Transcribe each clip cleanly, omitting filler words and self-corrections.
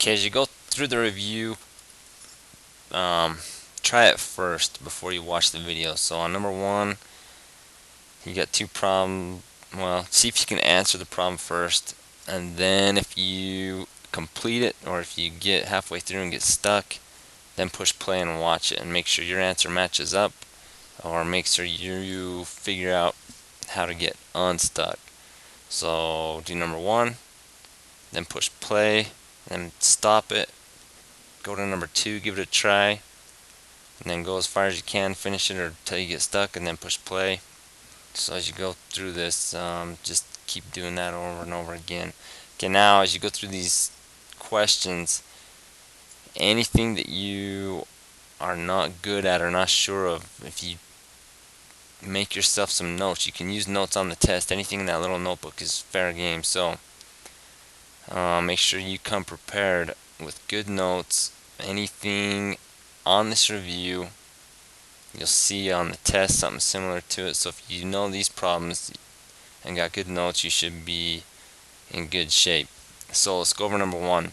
Okay, as you go through the review, try it first before you watch the video. So on number one, you got two problems. Well, see if you can answer the problem first, and then if you complete it, or if you get halfway through and get stuck, then push play and watch it and make sure your answer matches up, or make sure you figure out how to get unstuck. So do number one, then push play, then stop it, go to number two, give it a try, and then go as far as you can, finish it or until you get stuck, and then push play. So as you go through this, just keep doing that over and over again. Okay, now as you go through these questions, anything that you are not good at or not sure of, if you make yourself some notes, you can use notes on the test. Anything in that little notebook is fair game. So make sure you come prepared with good notes. Anything on this review, you'll see on the test something similar to it. So if you know these problems and got good notes, you should be in good shape. So let's go over number one.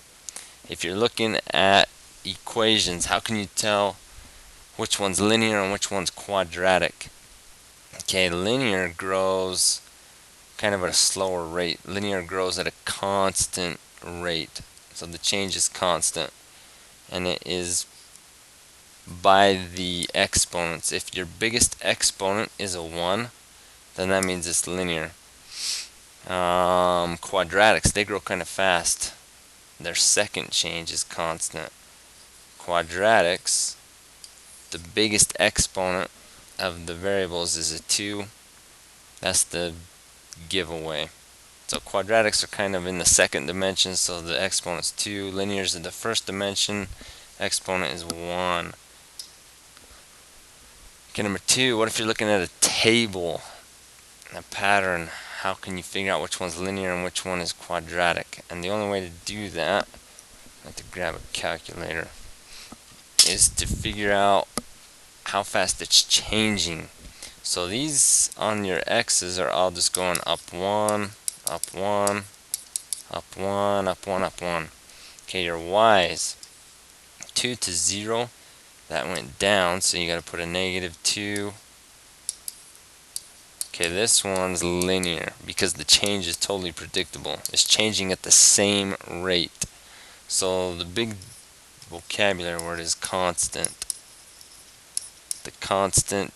If you're looking at equations, how can you tell which one's linear and which one's quadratic? Okay, linear grows kind of at a slower rate. Linear grows at a constant rate. So the change is constant, and it is by the exponents. If your biggest exponent is a 1, then that means it's linear. Quadratics, they grow kind of fast. Their second change is constant. Quadratics, the biggest exponent of the variables is a 2. That's the giveaway. So quadratics are kind of in the second dimension, so the exponent's 2. Linear's in the first dimension, exponent is 1. Okay, number 2, what if you're looking at a table, a pattern? How can you figure out which one's linear and which one is quadratic? And the only way to do that, I have to grab a calculator, is to figure out how fast it's changing. So these on your x's are all just going up 1, up 1, up 1, up 1, up 1. Okay, your y's, 2 to 0, that went down, so you got to put a -2. Okay, this one's linear because the change is totally predictable. It's changing at the same rate. So the big vocabulary word is constant. The constant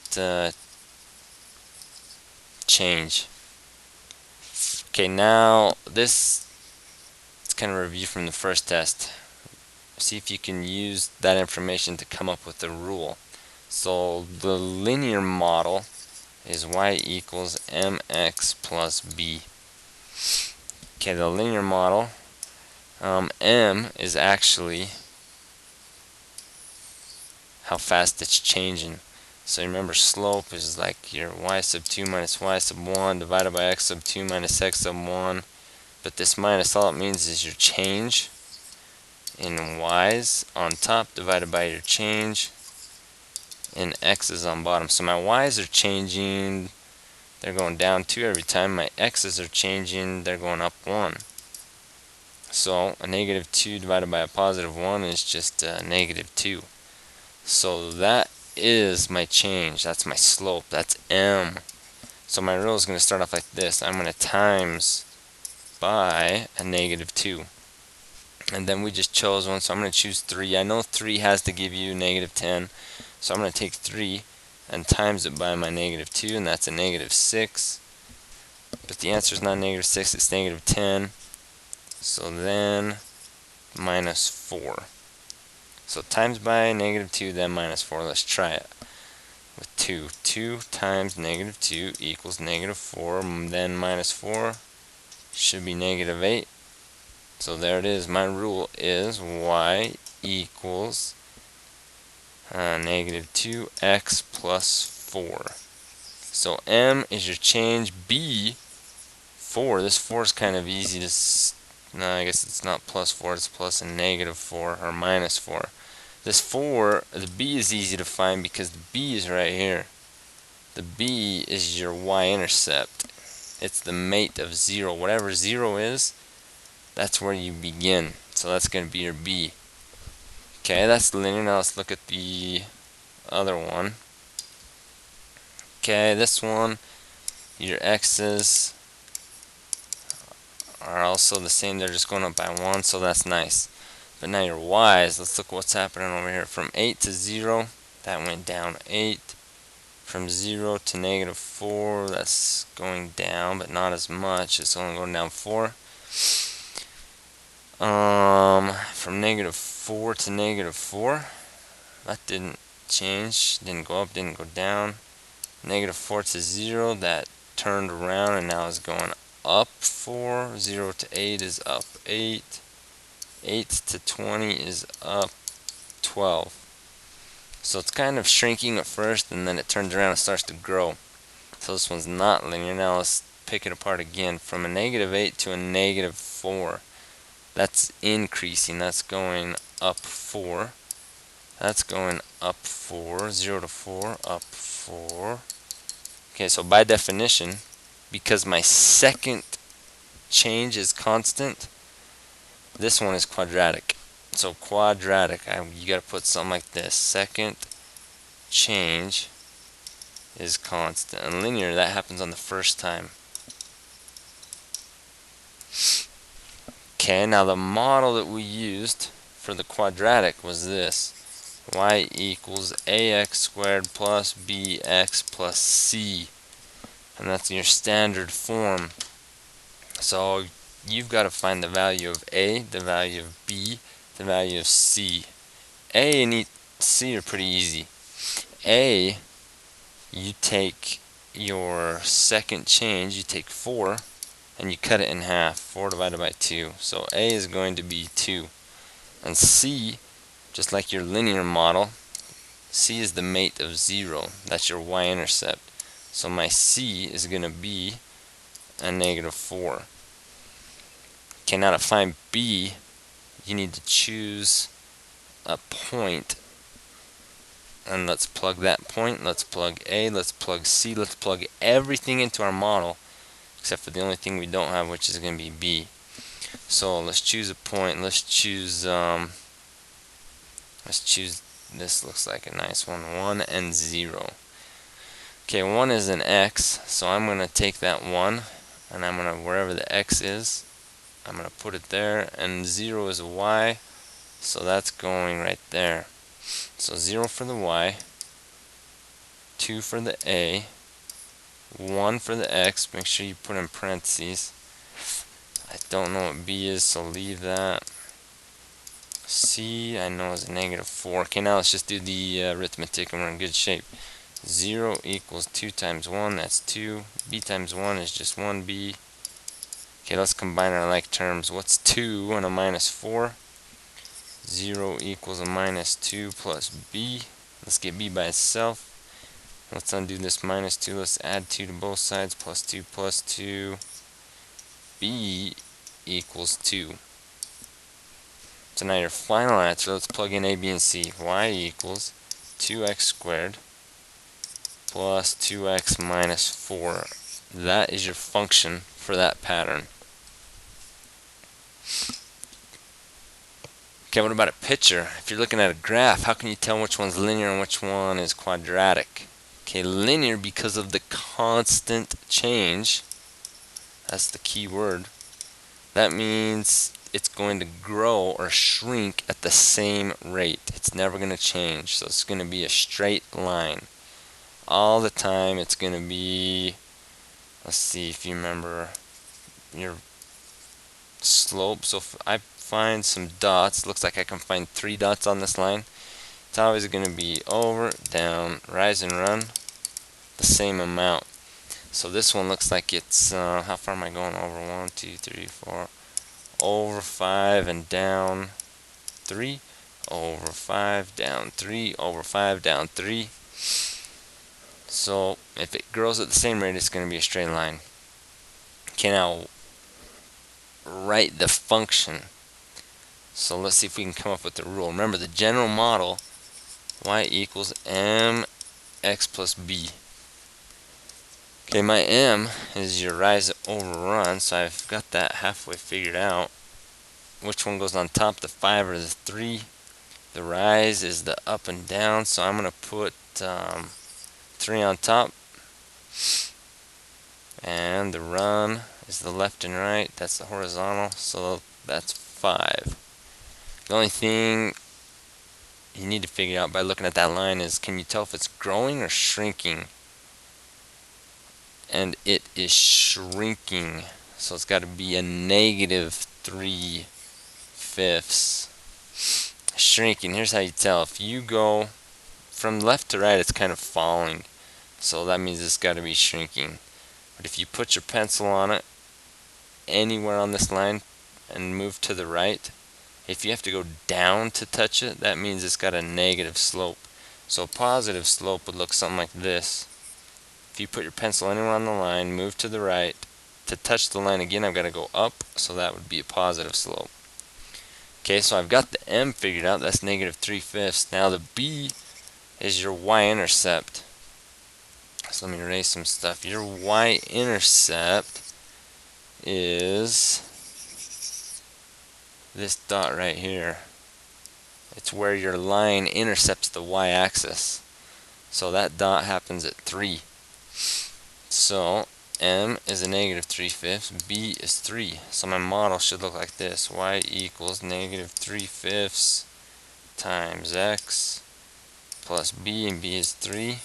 change. Okay, now this is kind of a review from the first test. See if you can use that information to come up with a rule. So the linear model is y equals mx plus b. Okay, the linear model, m is actually how fast it's changing. So remember, slope is like your y sub 2 minus y sub 1 divided by x sub 2 minus x sub 1. But this minus, all it means is your change in y's on top divided by your change in x's on bottom. So my y's are changing, they're going down 2 every time. My x's are changing, they're going up 1. So a -2 divided by a +1 is just a -2. So that is my change, that's my slope, that's m. So my rule is going to start off like this. I'm going to times by a -2. And then we just chose one, so I'm going to choose 3. I know 3 has to give you -10, so I'm going to take 3 and times it by my -2, and that's a -6. But the answer is not -6, it's -10. So then -4. So times by -2, then -4. Let's try it with 2. 2 times -2 equals -4, then -4 should be -8. So there it is. My rule is y equals -2x plus 4. So m is your change. B, 4. This 4 is kind of easy to... No, I guess it's not +4. It's plus a -4 or -4. This 4, the b is easy to find because the b is right here. The b is your y-intercept. It's the mate of 0. Whatever 0 is, that's where you begin. So that's going to be your b. Okay, that's linear. Now let's look at the other one. Okay, this one, your x's are also the same. They're just going up by 1, so that's nice. But now your y's, let's look what's happening over here. From 8 to 0, that went down 8. From 0 to negative 4, that's going down, but not as much. It's only going down 4. From negative 4 to negative 4, that didn't change. Didn't go up, didn't go down. Negative 4 to 0, that turned around and now is going up 4. 0 to 8 is up 8. 8 to 20 is up 12. So it's kind of shrinking at first, and then it turns around and starts to grow. So this one's not linear. Now let's pick it apart again. From a negative 8 to a negative 4, that's increasing. That's going up 4. That's going up 4. 0 to 4, up 4. Okay, so by definition, because my second change is constant, this one is quadratic. So quadratic, you got to put something like this. Second change is constant. And linear, that happens on the first time. Okay, now the model that we used for the quadratic was this. Y equals ax squared plus bx plus c. And that's your standard form. So you've got to find the value of a, the value of b, the value of c. A and c are pretty easy. A, you take your second change, you take 4, and you cut it in half. 4 divided by 2. So A is going to be 2. And C, just like your linear model, C is the mate of 0. That's your y-intercept. So my C is going to be a negative 4. Okay, now to find B, you need to choose a point. And let's plug that point. Let's plug A. Let's plug C. Let's plug everything into our model, except for the only thing we don't have, which is going to be B. So let's choose a point. Let's choose this. Looks like a nice one. 1 and 0. Okay, 1 is an x, so I'm going to take that 1, and I'm going to, wherever the x is, I'm going to put it there, and 0 is a y, so that's going right there. So 0 for the y, 2 for the a, 1 for the x. Make sure you put in parentheses. I don't know what b is, so leave that. C I know is a negative 4. Okay, now let's just do the arithmetic, and we're in good shape. 0 equals 2 times 1, that's 2. B times 1 is just 1b. Okay, let's combine our like terms. What's 2 and a minus 4? 0 equals a minus 2 plus b. Let's get b by itself. Let's undo this minus 2. Let's add 2 to both sides. Plus 2 plus 2. B equals 2. So now your final answer, let's plug in a, b, and c. Y equals 2x squared plus 2x minus 4. That is your function for that pattern. Okay, what about a picture? If you're looking at a graph, how can you tell which one's linear and which one is quadratic? Okay, linear because of the constant change. That's the key word. That means it's going to grow or shrink at the same rate. It's never going to change. So it's going to be a straight line. All the time it's going to be, let's see if you remember your slope. So if I find some dots, looks like I can find 3 dots on this line. It's always going to be over, down, rise and run, the same amount. So this one looks like it's, how far am I going over? 1, 2, 3, 4, over 5 and down 3, over 5, down 3, over 5, down 3. So if it grows at the same rate, it's going to be a straight line. Okay, now write the function. So let's see if we can come up with the rule. Remember the general model, y equals mx plus b. Okay, my m is your rise over run, so I've got that halfway figured out. which one goes on top, the 5 or the 3. The rise is the up and down, so I'm going to put 3 on top. And the run is the left and right. That's the horizontal, so that's 5. The only thing you need to figure out by looking at that line is, can you tell if it's growing or shrinking? And it is shrinking, so it's got to be a negative 3/5. Shrinking. Here's how you tell. If you go from left to right, it's kind of falling, so that means it's got to be shrinking. But if you put your pencil on it anywhere on this line and move to the right, if you have to go down to touch it, that means it's got a negative slope. So a positive slope would look something like this. If you put your pencil anywhere on the line, move to the right, to touch the line again, I've got to go up, so that would be a positive slope. Okay, so I've got the M figured out, that's negative 3/5. Now the B is your y-intercept. So let me erase some stuff. Your y-intercept is this dot right here. It's where your line intercepts the y-axis. So that dot happens at 3. So M is a negative 3/5, B is 3. So my model should look like this. Y equals negative 3/5 times X plus B, and B is 3.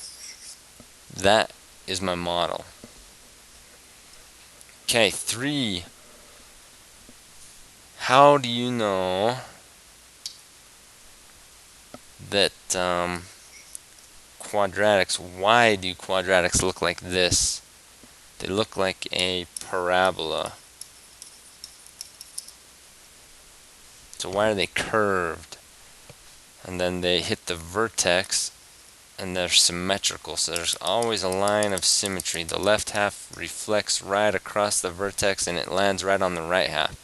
That is my model. Okay, 3. How do you know that quadratics, why do quadratics look like this? They look like a parabola. So why are they curved? And then they hit the vertex and they're symmetrical, so there's always a line of symmetry. The left half reflects right across the vertex and it lands right on the right half.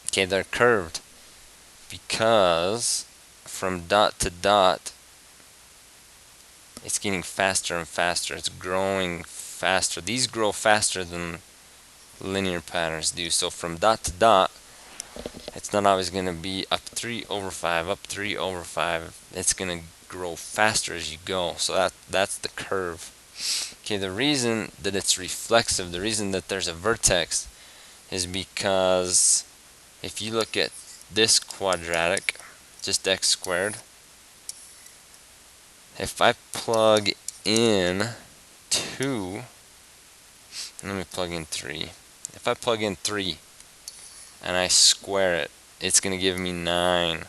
Okay, they're curved because from dot to dot it's getting faster and faster. It's growing faster. These grow faster than linear patterns do. So from dot to dot, it's not always going to be up 3/5, up 3/5. It's going to grow faster as you go. So that's the curve. Okay, the reason that it's reflexive, the reason that there's a vertex, is because if you look at this quadratic, just x squared, if I plug in 2, let me plug in 3. If I plug in 3 and I square it, it's going to give me 9.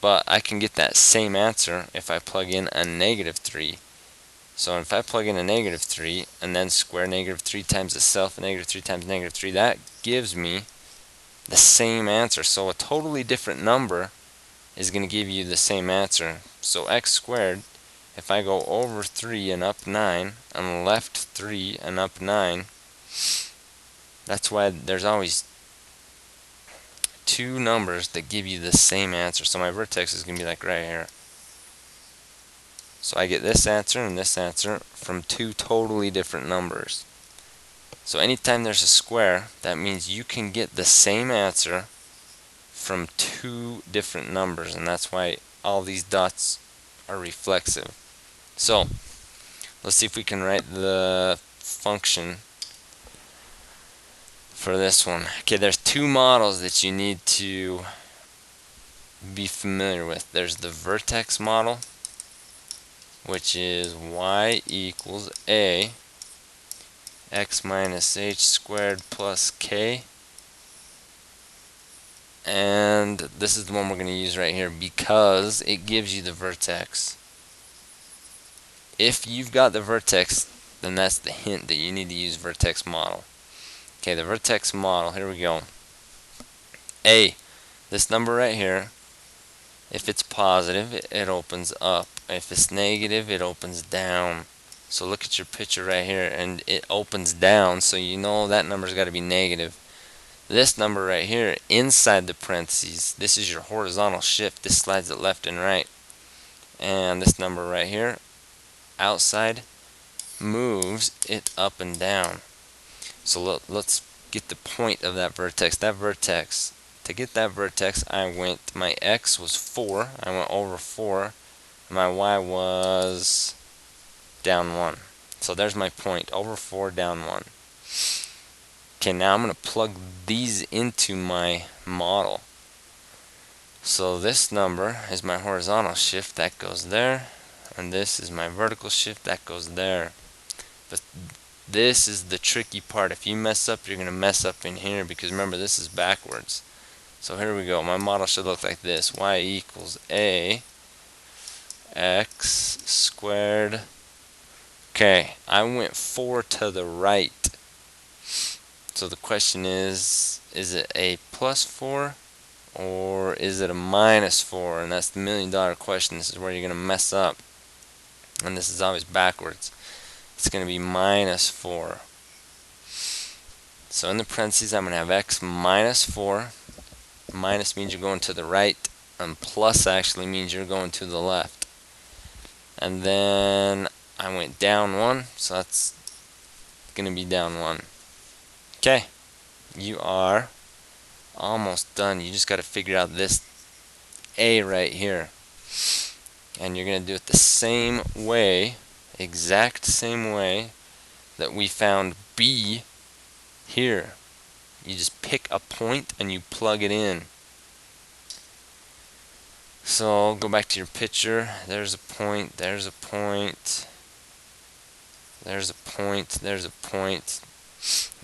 But I can get that same answer if I plug in a negative 3. So if I plug in a negative 3 and then square negative 3 times itself, negative 3 times negative 3, that gives me the same answer. So a totally different number is going to give you the same answer. So x squared, if I go over 3 and up 9, and left 3 and up 9, that's why there's always two numbers that give you the same answer. So my vertex is going to be like right here. So I get this answer and this answer from two totally different numbers. So anytime there's a square, that means you can get the same answer from two different numbers, and that's why all these dots are reflexive. So let's see if we can write the function for this one. Okay, there's two models that you need to be familiar with. There's the vertex model, which is y equals a x minus h squared plus k. And this is the one we're going to use right here because it gives you the vertex. If you've got the vertex, then that's the hint that you need to use vertex model. Okay, the vertex model, here we go. A, this number right here, if it's positive, it opens up. If it's negative, it opens down. So look at your picture right here, and it opens down, so you know that number's got to be negative. This number right here, inside the parentheses, this is your horizontal shift. This slides it left and right. And this number right here, outside, moves it up and down. So let's get the point of that vertex. That vertex to get that vertex, my x was 4, I went over 4, my y was down 1. So there's my point, over 4, down 1. Okay, now I'm going to plug these into my model. So this number is my horizontal shift, that goes there, and this is my vertical shift, that goes there. But this is the tricky part. If you mess up, you're going to mess up in here, because remember, this is backwards. So here we go. My model should look like this. Y equals a x squared. Okay, I went 4 to the right. So the question is it a plus 4 or is it a minus 4? And that's the $1,000,000 question. This is where you're going to mess up. And this is always backwards. It's going to be minus 4. So in the parentheses, I'm going to have x minus 4. Minus means you're going to the right, and plus actually means you're going to the left. And then I went down 1, so that's going to be down 1. Okay, you are almost done. You just got to figure out this a right here. And you're going to do it the same way, exact same way that we found b here. You just pick a point and you plug it in. So go back to your picture. There's a point, there's a point, there's a point, there's a point.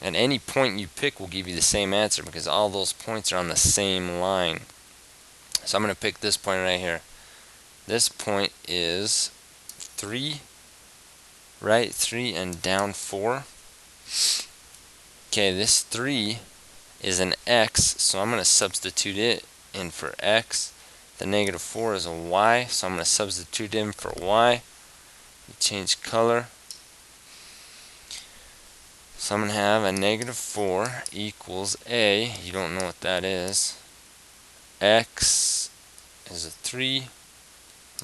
And any point you pick will give you the same answer because all those points are on the same line. So I'm going to pick this point right here. This point is 3, right 3 and down 4. Okay, this 3 is an x, so I'm going to substitute it in for x. The negative 4 is a y, so I'm going to substitute in for y. Change color. So I'm going to have a negative 4 equals a, you don't know what that is. X is a 3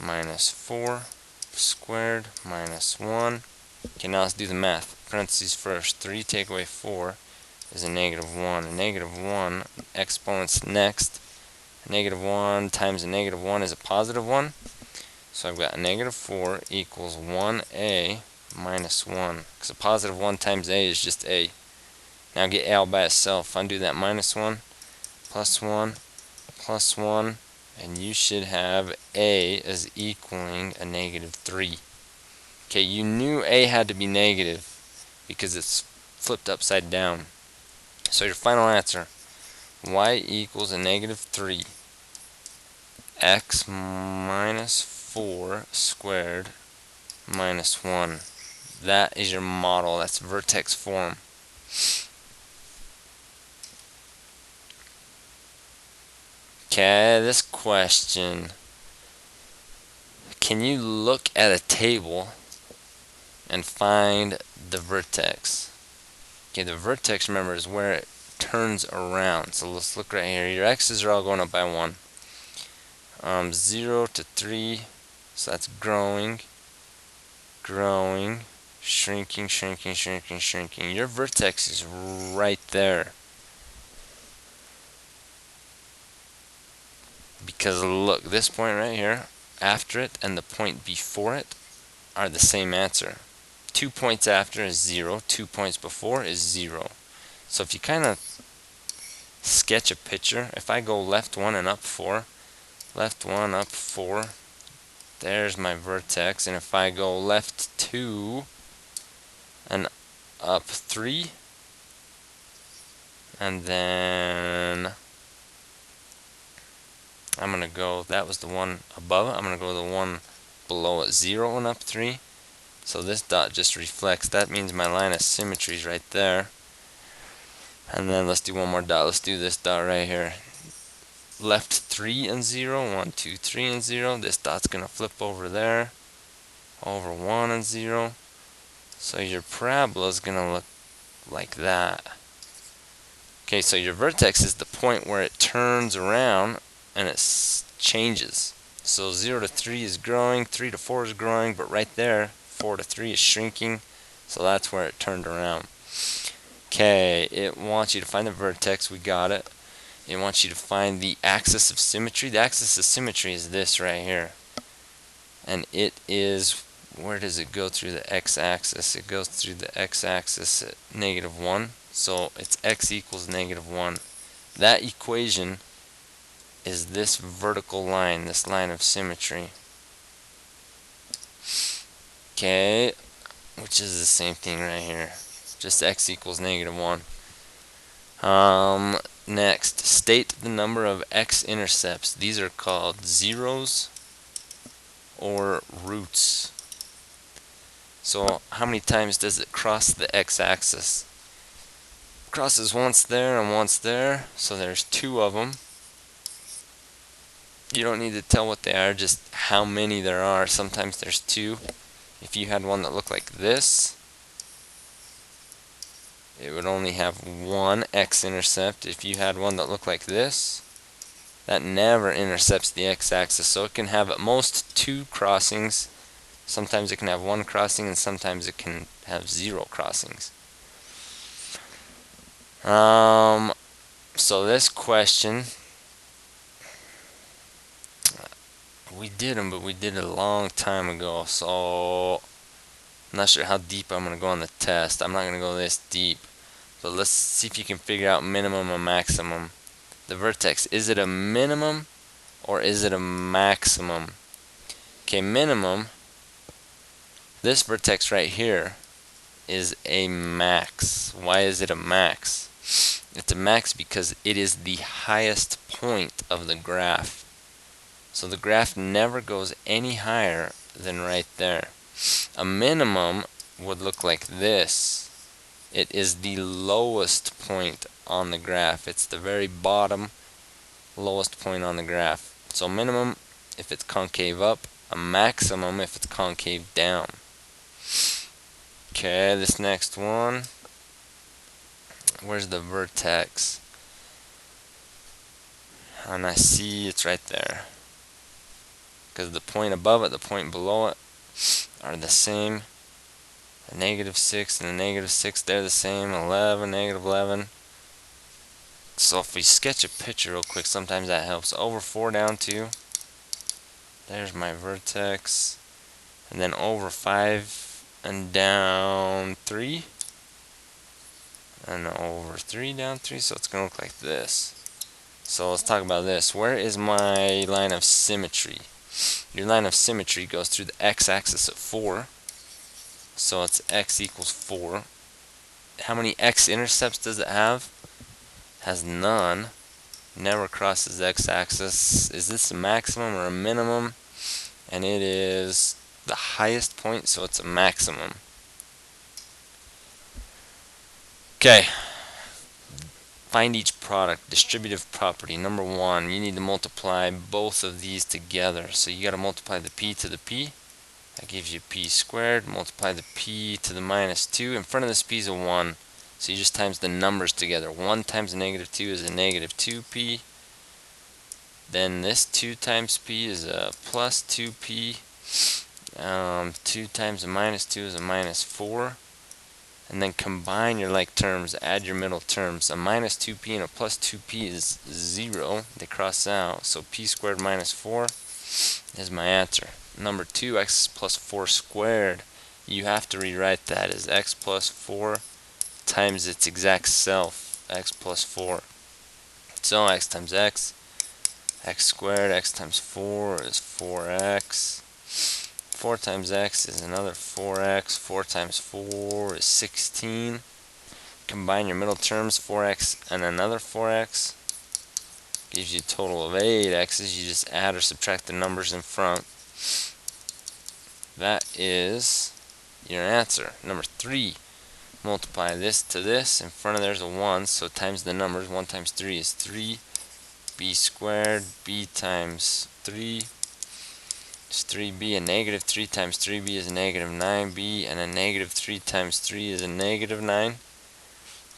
minus 4 squared minus 1. Okay, now let's do the math. Parentheses first. 3 take away 4 is a negative 1. A negative 1, exponents next. A negative 1 times a negative 1 is a positive 1. So I've got a negative 4 equals 1a minus 1. Because a positive 1 times a is just a. Now get a all by itself. Undo that minus 1, plus 1, plus 1. And you should have a as equaling a negative 3. Okay, you knew a had to be negative because it's flipped upside down. So your final answer, y equals a negative 3. X minus 4 squared minus 1. That is your model. That's vertex form. Okay, this question. Can you look at a table and find the vertex? Okay, the vertex, remember, is where it turns around. So let's look right here. Your x's are all going up by 1. 0 to 3, so that's growing, growing, shrinking, shrinking, shrinking, shrinking. Your vertex is right there. Because look, this point right here, after it and the point before it are the same answer. 2 points after is 0, 2 points before is 0. So if you kind of sketch a picture, if I go left 1 and up 4, left 1 up 4, there's my vertex. And if I go left 2 and up 3, and then I'm going to go, that was the one above it, I'm going to go to the one below it, 0 and up 3. So this dot just reflects, that means my line of symmetry is right there. And then let's do one more dot, let's do this dot right here. Left 3 and 0, 1, 2, 3 and 0, this dot's going to flip over there, over 1 and 0. So your parabola is going to look like that. Okay, so your vertex is the point where it turns around and it changes. So 0 to 3 is growing, 3 to 4 is growing, but right there, 4 to 3 is shrinking. So that's where it turned around. Okay, it wants you to find the vertex. We got it. It wants you to find the axis of symmetry. The axis of symmetry is this right here. And it is, where does it go through the x-axis? It goes through the x-axis at -1. So it's x equals -1. That equation is this vertical line, this line of symmetry. Okay, which is the same thing right here. Just x equals -1. Next, state the number of x-intercepts. These are called zeros or roots. So how many times does it cross the x-axis? Crosses once there and once there, so there's 2 of them. You don't need to tell what they are, just how many there are. Sometimes there's 2. If you had one that looked like this, it would only have 1 x-intercept. If you had one that looked like this, that never intercepts the x-axis, so it can have at most 2 crossings. Sometimes it can have 1 crossing, and sometimes it can have 0 crossings. So this question, we did them, but we did it a long time ago, so I'm not sure how deep I'm going to go on the test. I'm not going to go this deep, but let's see if you can figure out minimum and maximum. The vertex, is it a minimum or is it a maximum? Okay, minimum, this vertex right here is a max. Why is it a max? It's a max because it is the highest point of the graph. So the graph never goes any higher than right there. A minimum would look like this. It is the lowest point on the graph. It's the very bottom, lowest point on the graph. So minimum if it's concave up, a maximum if it's concave down. Okay, this next one. Where's the vertex? And I see it's right there. Because the point above it, the point below it are the same. The -6 and the -6, they're the same. 11, -11. So if we sketch a picture real quick, sometimes that helps. Over 4 down 2. There's my vertex. And then over 5 and down 3. And over 3 down 3. So it's going to look like this. So let's talk about this. Where is my line of symmetry? Your line of symmetry goes through the x-axis at 4. So it's x equals 4. How many x-intercepts does it have? Has none. Never crosses the x-axis. Is this a maximum or a minimum? And it is the highest point, so it's a maximum. Okay. Find each product, distributive property. Number 1, you need to multiply both of these together. So you got to multiply the p to the p. That gives you p squared. Multiply the p to the -2. In front of this p is a 1. So you just times the numbers together. 1 times a -2 is a -2p. Then this 2 times p is a plus 2p. 2 times a -2 is a -4. And then combine your like terms, add your middle terms. A -2p and a plus 2p is 0. They cross out. So p squared minus 4 is my answer. Number 2, x plus 4 squared. You have to rewrite that as x plus 4 times its exact self, x plus 4. So x times x squared, x times 4 is 4x. 4 times x is another 4x. 4 times 4 is 16. Combine your middle terms, 4x and another 4x. Gives you a total of 8 x's. You just add or subtract the numbers in front. That is your answer. Number 3. Multiply this to this. In front of there's a 1, so times the numbers. 1 times 3 is 3. B squared, b times 3 is 3b. A -3 times 3b is a -9b. And a -3 times 3 is a -9.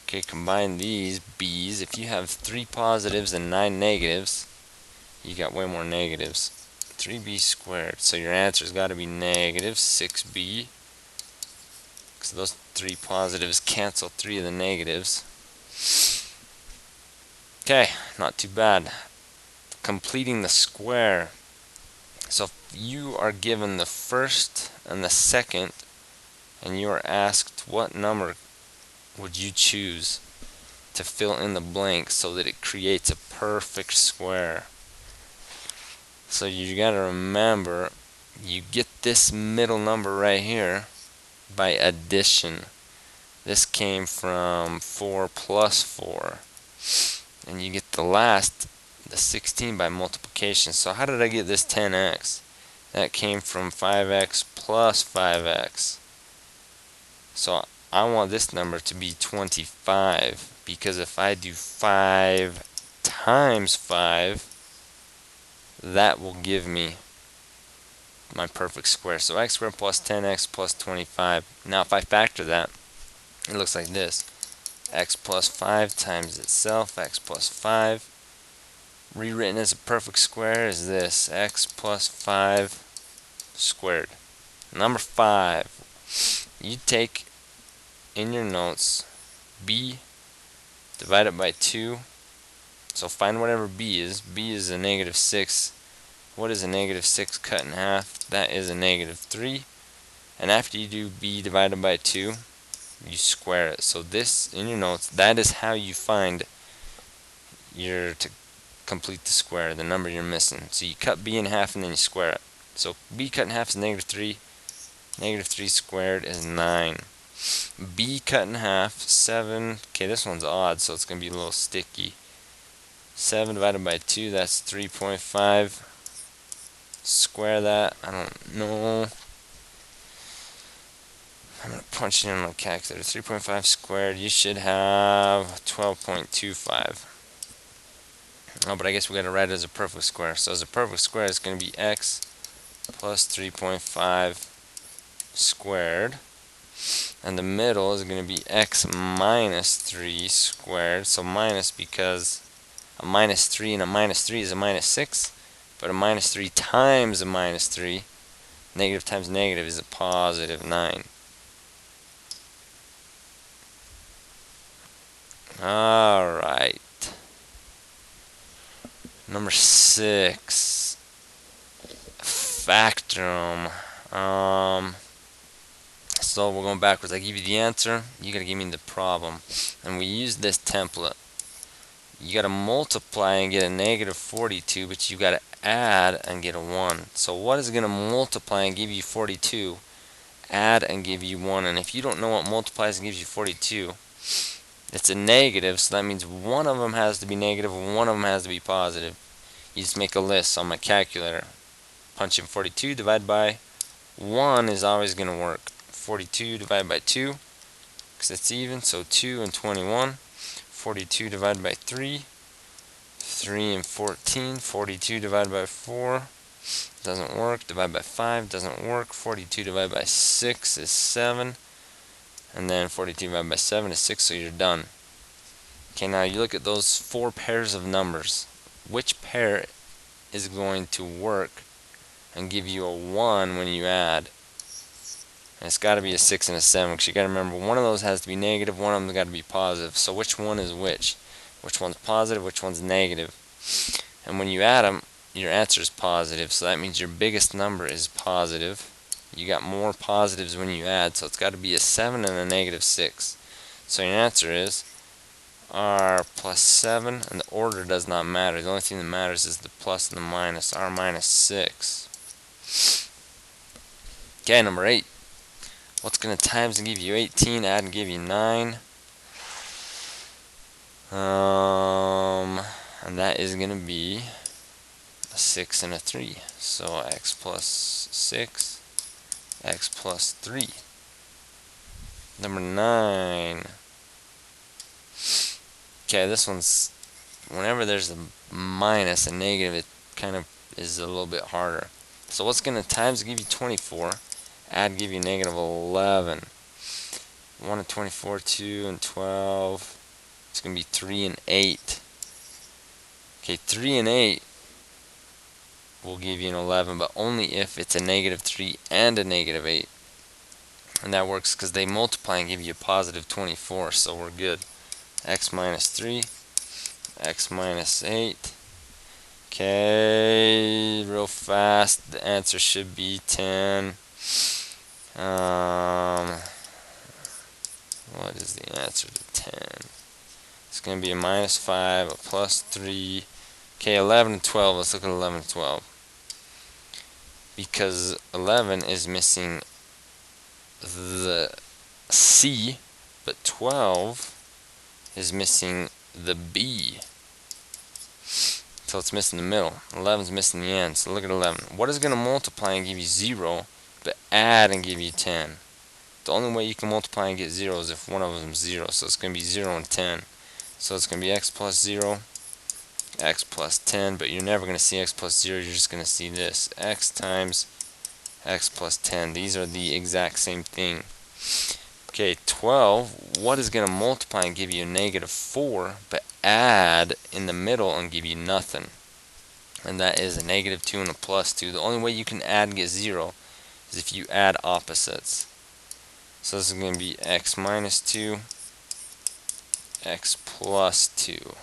Okay, combine these b's. If you have 3 positives and 9 negatives, you got way more negatives. 3b squared. So your answer's got to be -6b. Because those 3 positives cancel 3 of the negatives. Okay, not too bad. Completing the square. So if you are given the first and the second, and you are asked what number would you choose to fill in the blank so that it creates a perfect square. So you gotta remember, you get this middle number right here by addition. This came from 4 plus 4. And you get the last, the 16, by multiplication. So how did I get this 10x? That came from 5x plus 5x. So I want this number to be 25, because if I do 5 times 5, that will give me my perfect square. So x squared plus 10x plus 25. Now if I factor that, it looks like this. X plus 5 times itself, x plus 5. Rewritten as a perfect square is this, x plus 5 squared. Number 5, you take in your notes b divided by 2. So find whatever b is. B is a negative 6. What is a negative 6 cut in half? That is a negative 3. And after you do b divided by 2, you square it. So this, in your notes, that is how you find to complete the square, the number you're missing. So you cut b in half and then you square it. So b cut in half is negative 3. Negative 3 squared is 9. B cut in half, 7. Okay, this one's odd, so it's going to be a little sticky. 7 divided by 2, that's 3.5. Square that. I don't know. I'm going to punch it in my calculator. 3.5 squared, you should have 12.25. Oh, but I guess we got to write it as a perfect square. So as a perfect square, it's going to be x plus 3.5 squared. And the middle is going to be x minus 3 squared. So minus, because a minus 3 and a minus 3 is a minus 6. But a minus 3 times a minus 3, negative times negative, is a positive 9. Alright. Number 6. Factor them. So we're going backwards. I give you the answer, you gotta give me the problem. And we use this template. You gotta multiply and get a negative 42, but you gotta add and get a 1. So what is gonna multiply and give you 42? Add and give you 1. And if you don't know what multiplies and gives you 42, it's a negative, so that means one of them has to be negative and one of them has to be positive. You just make a list on my calculator. Punch in 42 divided by 1 is always going to work. 42 divided by 2, because it's even, so 2 and 21. 42 divided by 3, 3 and 14. 42 divided by 4, doesn't work. Divided by 5, doesn't work. 42 divided by 6 is 7. And then 42 divided by 7 is 6, so you're done. Okay, now you look at those 4 pairs of numbers. Which pair is going to work and give you a 1 when you add? And it's got to be a 6 and a 7, because you got to remember, one of those has to be negative, one of them got to be positive. So which one is which? Which one's positive, which one's negative? And when you add them, your answer is positive, so that means your biggest number is positive. You got more positives when you add, so it's got to be a 7 and a negative 6. So your answer is r plus 7, and the order does not matter. The only thing that matters is the plus and the minus. R minus 6. Okay, number 8. What's going to times and give you 18, add and give you 9? And that is going to be a 6 and a 3. So x plus 6, x plus 3. Number 9. Okay, this one's, whenever there's a minus, a negative, it kind of is a little bit harder. So what's going to times give you 24, add give you negative 11. 1 and 24, 2 and 12. It's going to be 3 and 8. Okay, 3 and 8 will give you an 11, but only if it's a negative 3 and a negative 8. And that works because they multiply and give you a positive 24, so we're good. X minus 3 x minus 8. Okay, real fast, the answer should be 10. What is the answer to 10? It's going to be a minus 5, a plus 3. Okay, 11 and 12. Let's look at 11 and 12. Because 11 is missing the C, but 12 is missing the B. So it's missing the middle. 11 is missing the end. So look at 11. What is going to multiply and give you 0, but add and give you 10? The only way you can multiply and get 0 is if one of them is 0. So it's going to be 0 and 10. So it's going to be x plus 0, x plus 10, but you're never going to see x plus 0. You're just going to see this, x times x plus 10. These are the exact same thing. Okay, 12, what is going to multiply and give you a negative 4, but add in the middle and give you nothing? And that is a negative 2 and a plus 2. The only way you can add and get 0 is if you add opposites. So this is going to be x minus 2, x plus 2.